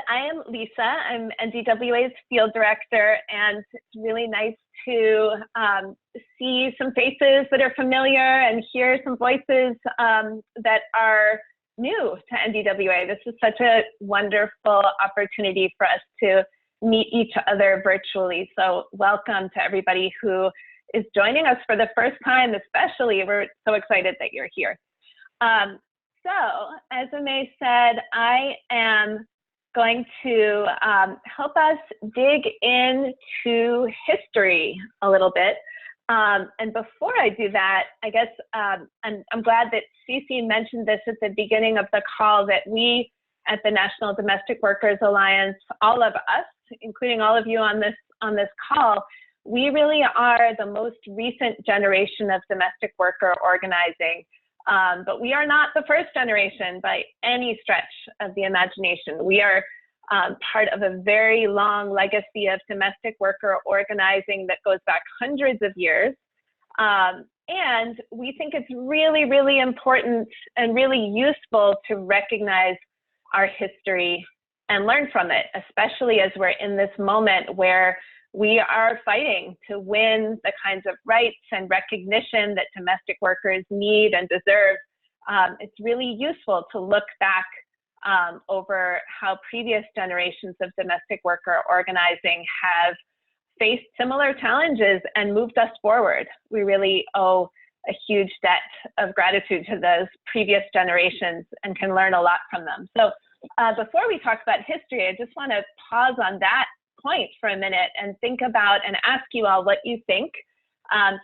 I am Lisa. I'm NDWA's field director, and it's really nice to see some faces that are familiar and hear some voices that are new to NDWA. This is such a wonderful opportunity for us to meet each other virtually. So welcome to everybody who is joining us for the first time, especially. We're so excited that you're here. So, as Ame said, I am going to help us dig into history a little bit. And before I do that, I guess I'm glad that Cece mentioned this at the beginning of the call, that we at the National Domestic Workers Alliance, all of us, including all of you on this call, we really are the most recent generation of domestic worker organizing. But we are not the first generation by any stretch of the imagination. We are part of a very long legacy of domestic worker organizing that goes back hundreds of years. And we think it's really, really important and really useful to recognize our history and learn from it, especially as we're in this moment where we are fighting to win the kinds of rights and recognition that domestic workers need and deserve. It's really useful to look back over how previous generations of domestic worker organizing have faced similar challenges and moved us forward. We really owe a huge debt of gratitude to those previous generations and can learn a lot from them. So before we talk about history, I just want to pause on that point for a minute and think about and ask you all what you think.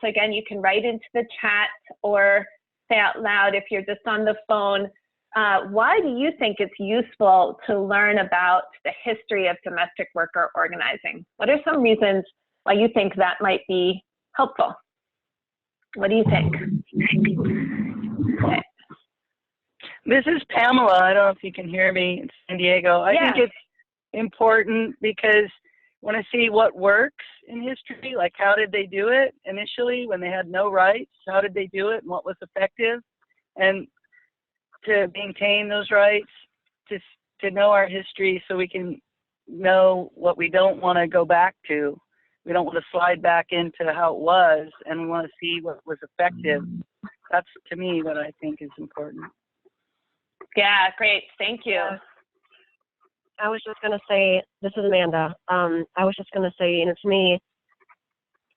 So again, you can write into the chat or say out loud if you're just on the phone. Why do you think it's useful to learn about the history of domestic worker organizing? What are some reasons why you think that might be helpful? What do you think? Okay. This is Pamela. I don't know if you can hear me in San Diego. I think it's important because I want to see what works in history, like how did they do it initially when they had no rights? How did they do it and what was effective? And to maintain those rights, to know our history so we can know what we don't want to go back to. We don't want to slide back into how it was, and we want to see what was effective. That's, to me, what I think is important. Yeah, great. Thank you. I was just going to say, this is Amanda. I was just going to say, you know, to me,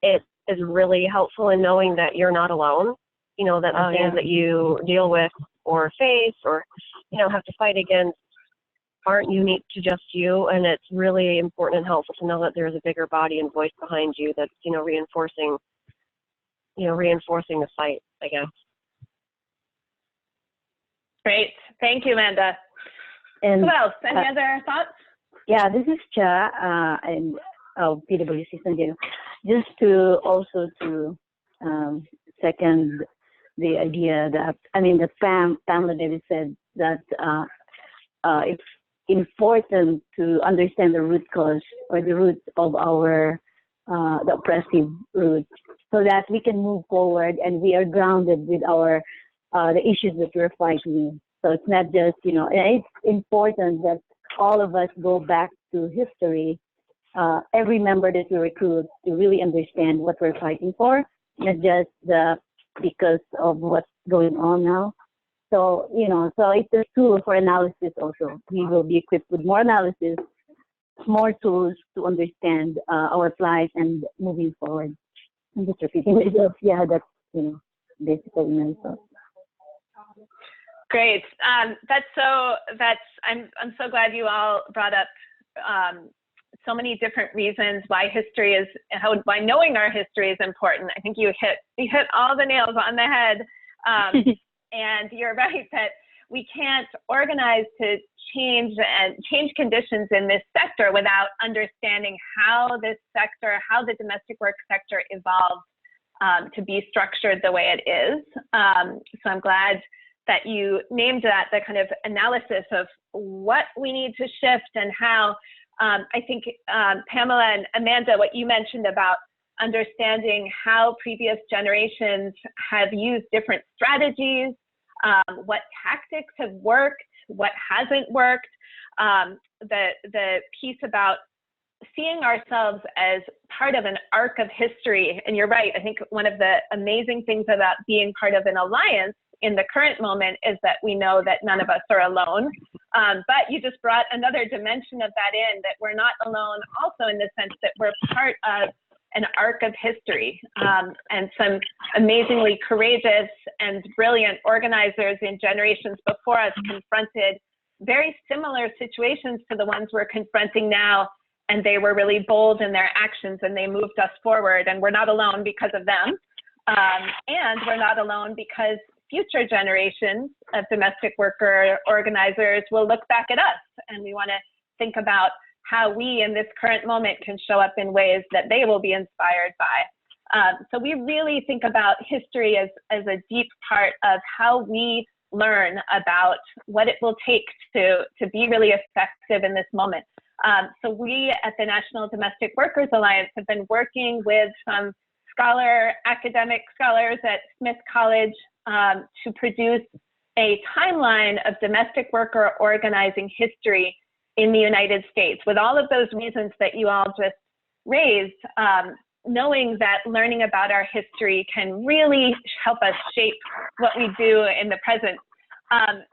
it is really helpful in knowing that you're not alone, you know, that the things that you deal with or face or, you know, have to fight against aren't unique to just you. And it's really important and helpful to know that there's a bigger body and voice behind you that's, you know, reinforcing the fight, I guess. Great. Thank you, Amanda. And who else? Any other thoughts? Yeah, this is Cha and PwC San Diego. Just to also to second the idea that, I mean, that Pamela Davis said that it's important to understand the root cause or the roots of our the oppressive roots, so that we can move forward and we are grounded with our the issues that we're fighting. So it's not just, you know, it's important that all of us go back to history, every member that we recruit, to really understand what we're fighting for, not just because of what's going on now. So, you know, so it's a tool for analysis also. We will be equipped with more analysis, more tools to understand our plight and moving forward. I'm just repeating myself. Yeah, that's, you know, basically myself. Great. I'm so glad you all brought up so many different reasons why history is, why knowing our history is important. I think you hit all the nails on the head. And you're right that we can't organize to change conditions in this sector without understanding how this sector, how the domestic work sector evolved to be structured the way it is. So I'm glad that you named that, the kind of analysis of what we need to shift and how. I think Pamela and Amanda, what you mentioned about understanding how previous generations have used different strategies, what tactics have worked, what hasn't worked, the piece about seeing ourselves as part of an arc of history. And you're right, I think one of the amazing things about being part of an alliance in the current moment is that we know that none of us are alone. But you just brought another dimension of that in, that we're not alone also in the sense that we're part of an arc of history, and some amazingly courageous and brilliant organizers in generations before us confronted very similar situations to the ones we're confronting now, and they were really bold in their actions and they moved us forward, and we're not alone because of them. And we're not alone because future generations of domestic worker organizers will look back at us, and we want to think about how we in this current moment can show up in ways that they will be inspired by. So we really think about history as a deep part of how we learn about what it will take to be really effective in this moment. So we at the National Domestic Workers Alliance have been working with some academic scholars at Smith College to produce a timeline of domestic worker organizing history in the United States, with all of those reasons that you all just raised, knowing that learning about our history can really help us shape what we do in the present.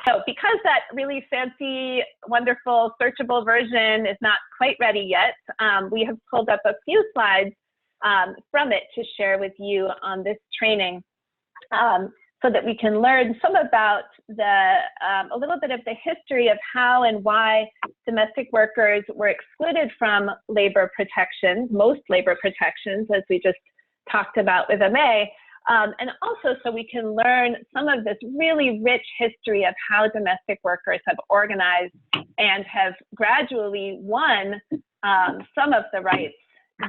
So because that really fancy, wonderful, searchable version is not quite ready yet, we have pulled up a few slides from it to share with you on this training, so that we can learn some about a little bit of the history of how and why domestic workers were excluded from labor protections, most labor protections, as we just talked about with MA, and also so we can learn some of this really rich history of how domestic workers have organized and have gradually won some of the rights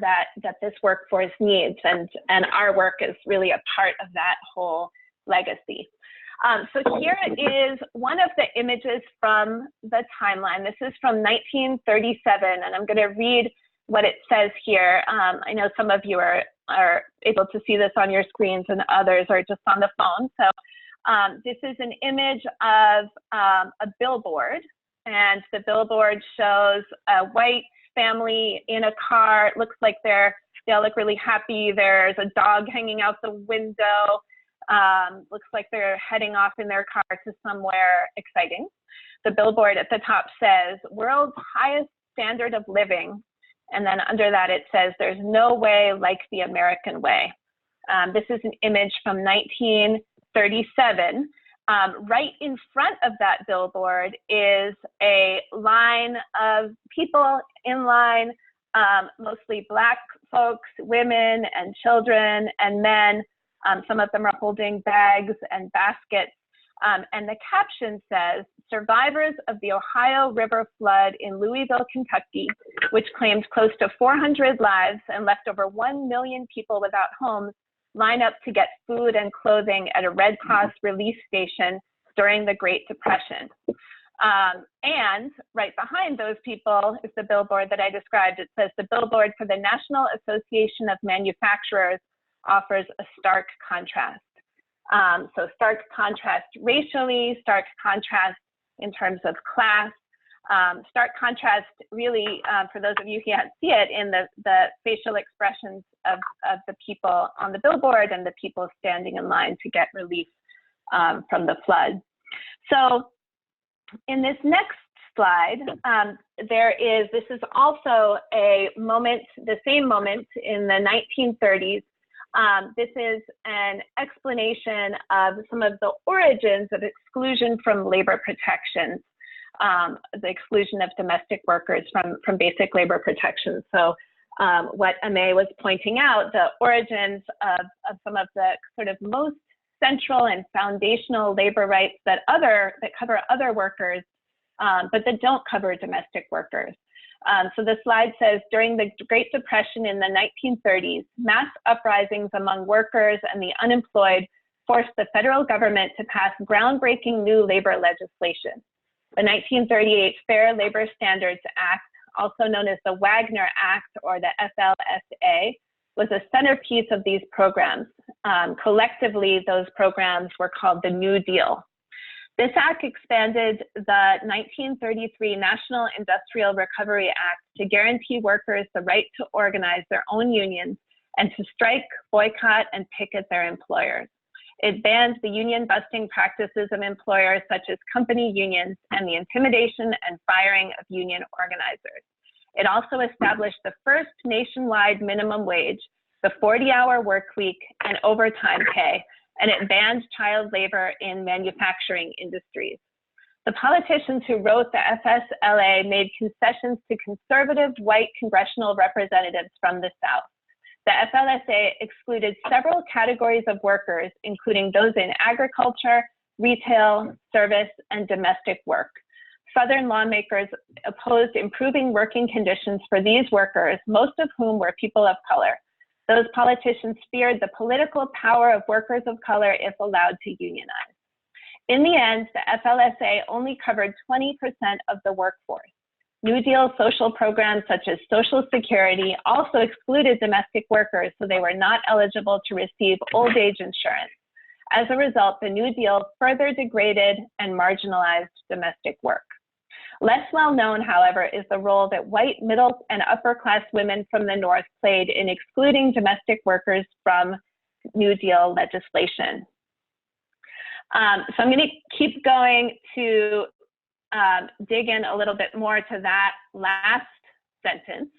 that this workforce needs, and our work is really a part of that whole legacy. So here is one of the images from the timeline. This is from 1937, and I'm going to read what it says here. I know some of you are able to see this on your screens and others are just on the phone. So this is an image of a billboard, and the billboard shows a white family in a car. It looks like they all look really happy. There's a dog hanging out the window. Looks like they're heading off in their car to somewhere exciting. The billboard at the top says, "World's highest standard of living." And then under that it says, "There's no way like the American way." This is an image from 1937. Right in front of that billboard is a line of people in line, mostly Black folks, women and children and men. Some of them are holding bags and baskets. And the caption says, "Survivors of the Ohio River flood in Louisville, Kentucky, which claimed close to 400 lives and left over 1 million people without homes, line up to get food and clothing at a Red Cross relief station during the Great Depression." And right behind those people is the billboard that I described. It says, "The billboard for the National Association of Manufacturers offers a stark contrast." So stark contrast racially, stark contrast in terms of class, stark contrast really, for those of you who can't see it, in the facial expressions of the people on the billboard and the people standing in line to get relief from the flood. So in this next slide, this is also a moment, the same moment in the 1930s. This is an explanation of some of the origins of exclusion from labor protections, the exclusion of domestic workers from basic labor protections. So what Ame was pointing out, the origins of some of the sort of most central and foundational labor rights that cover other workers, but that don't cover domestic workers. So the slide says, during the Great Depression in the 1930s, mass uprisings among workers and the unemployed forced the federal government to pass groundbreaking new labor legislation. The 1938 Fair Labor Standards Act, also known as the Wagner Act or the FLSA, was a centerpiece of these programs. Collectively, those programs were called the New Deal. This act expanded the 1933 National Industrial Recovery Act to guarantee workers the right to organize their own unions and to strike, boycott, and picket their employers. It banned the union-busting practices of employers such as company unions and the intimidation and firing of union organizers. It also established the first nationwide minimum wage, the 40-hour work week, and overtime pay, and it banned child labor in manufacturing industries. The politicians who wrote the FSLA made concessions to conservative white congressional representatives from the South. The FLSA excluded several categories of workers, including those in agriculture, retail, service, and domestic work. Southern lawmakers opposed improving working conditions for these workers, most of whom were people of color. Those politicians feared the political power of workers of color if allowed to unionize. In the end, the FLSA only covered 20% of the workforce. New Deal social programs such as Social Security also excluded domestic workers, so they were not eligible to receive old age insurance. As a result, the New Deal further degraded and marginalized domestic work. Less well known, however, is the role that white middle and upper class women from the North played in excluding domestic workers from New Deal legislation. So I'm going to keep going to dig in a little bit more to that last sentence.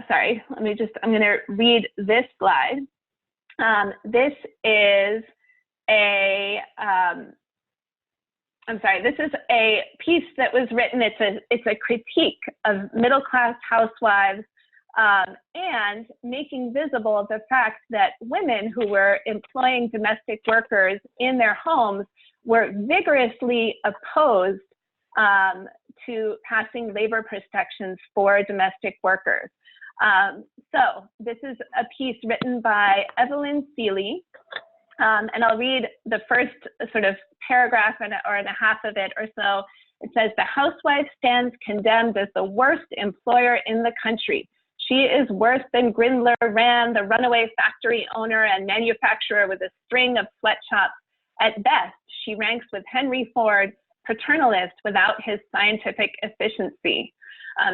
Sorry, I'm going to read this slide. This is a piece that was written. It's a critique of middle-class housewives and making visible the fact that women who were employing domestic workers in their homes were vigorously opposed to passing labor protections for domestic workers. So this is a piece written by Evelyn Seeley, and I'll read the first sort of paragraph or a half of it or so. It says, "The housewife stands condemned as the worst employer in the country. She is worse than Grindler Rand, the runaway factory owner and manufacturer with a string of sweatshops. At best, she ranks with Henry Ford, paternalist without his scientific efficiency."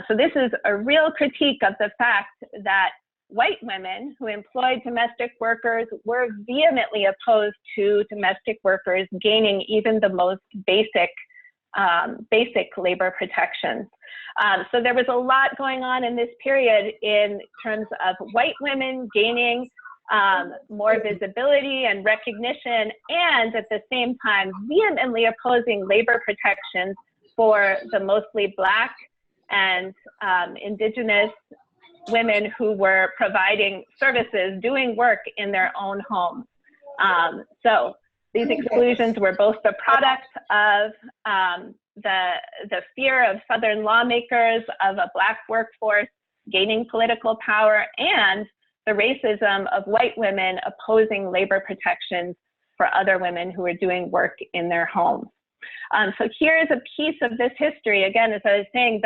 So this is a real critique of the fact that white women who employed domestic workers were vehemently opposed to domestic workers gaining even the most basic labor protections. So there was a lot going on in this period in terms of white women gaining more visibility and recognition, and at the same time vehemently opposing labor protections for the mostly Black and indigenous women who were providing services, doing work in their own homes. So these exclusions were both the product of the fear of Southern lawmakers of a Black workforce gaining political power, and the racism of white women opposing labor protections for other women who were doing work in their homes. So here's a piece of this history. Again, as I was saying,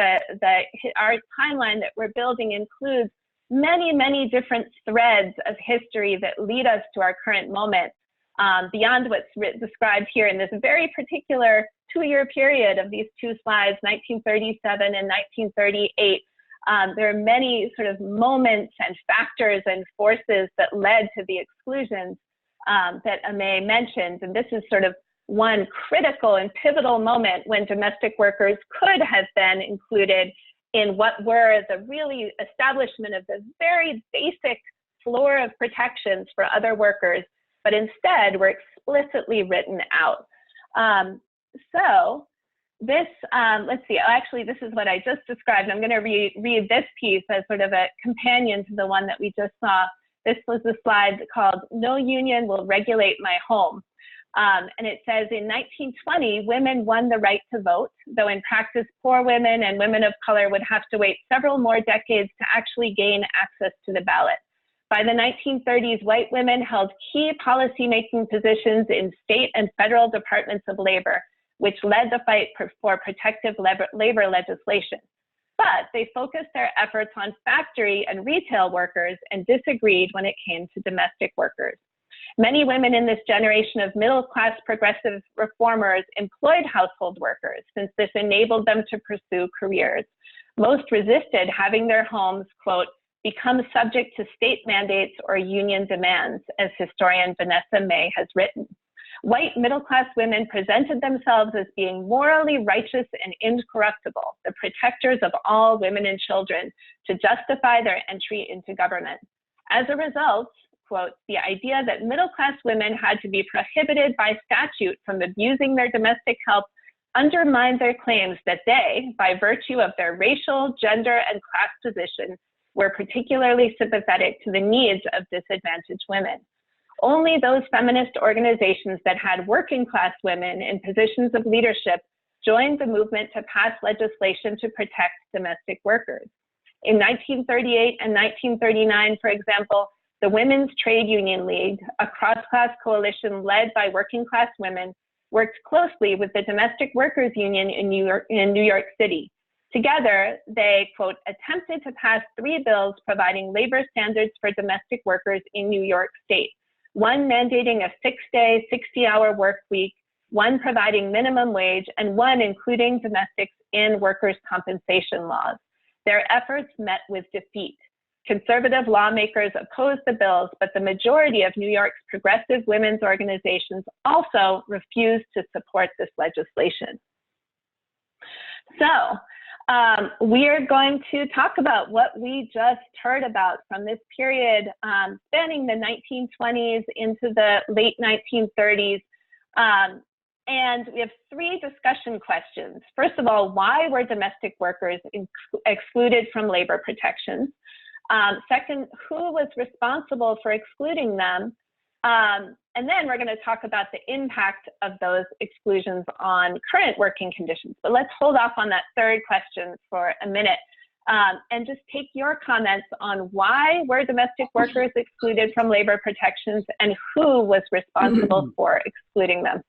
our timeline that we're building includes many, many different threads of history that lead us to our current moment, beyond what's described here in this very particular 2-year period of these two slides, 1937 and 1938. There are many sort of moments and factors and forces that led to the exclusions that Amé mentioned, and this is sort of one critical and pivotal moment when domestic workers could have been included in what were the really establishment of the very basic floor of protections for other workers, but instead were explicitly written out. So this, let's see, actually this is what I just described. I'm going to read this piece as sort of a companion to the one that we just saw. This was the slide called "No Union Will Regulate My Home." And it says, in 1920, women won the right to vote, though in practice, poor women and women of color would have to wait several more decades to actually gain access to the ballot. By the 1930s, white women held key policymaking positions in state and federal departments of labor, which led the fight for protective labor legislation. but they focused their efforts on factory and retail workers and disagreed when it came to domestic workers. Many women in this generation of middle-class progressive reformers employed household workers, since this enabled them to pursue careers. Most resisted having their homes, quote, become subject to state mandates or union demands, as historian Vanessa May has written. White middle-class women presented themselves as being morally righteous and incorruptible, the protectors of all women and children, to justify their entry into government. As a result, quote, the idea that middle-class women had to be prohibited by statute from abusing their domestic help undermined their claims that they, by virtue of their racial, gender, and class position, were particularly sympathetic to the needs of disadvantaged women. Only those feminist organizations that had working-class women in positions of leadership joined the movement to pass legislation to protect domestic workers. In 1938 and 1939, for example, the Women's Trade Union League, a cross-class coalition led by working-class women, worked closely with the Domestic Workers Union in New York City. Together, they, quote, attempted to pass 3 bills providing labor standards for domestic workers in New York State, one mandating a 6-day, 60-hour work week, one providing minimum wage, and one including domestics in workers' compensation laws. Their efforts met with defeat. Conservative lawmakers opposed the bills, but the majority of New York's progressive women's organizations also refused to support this legislation. So we are going to talk about what we just heard about from this period spanning the 1920s into the late 1930s. And we have 3 discussion questions. First of all, why were domestic workers excluded from labor protections? Second, who was responsible for excluding them? And then we're going to talk about the impact of those exclusions on current working conditions. But let's hold off on that third question for a minute and just take your comments on why were domestic workers excluded from labor protections and who was responsible for excluding them.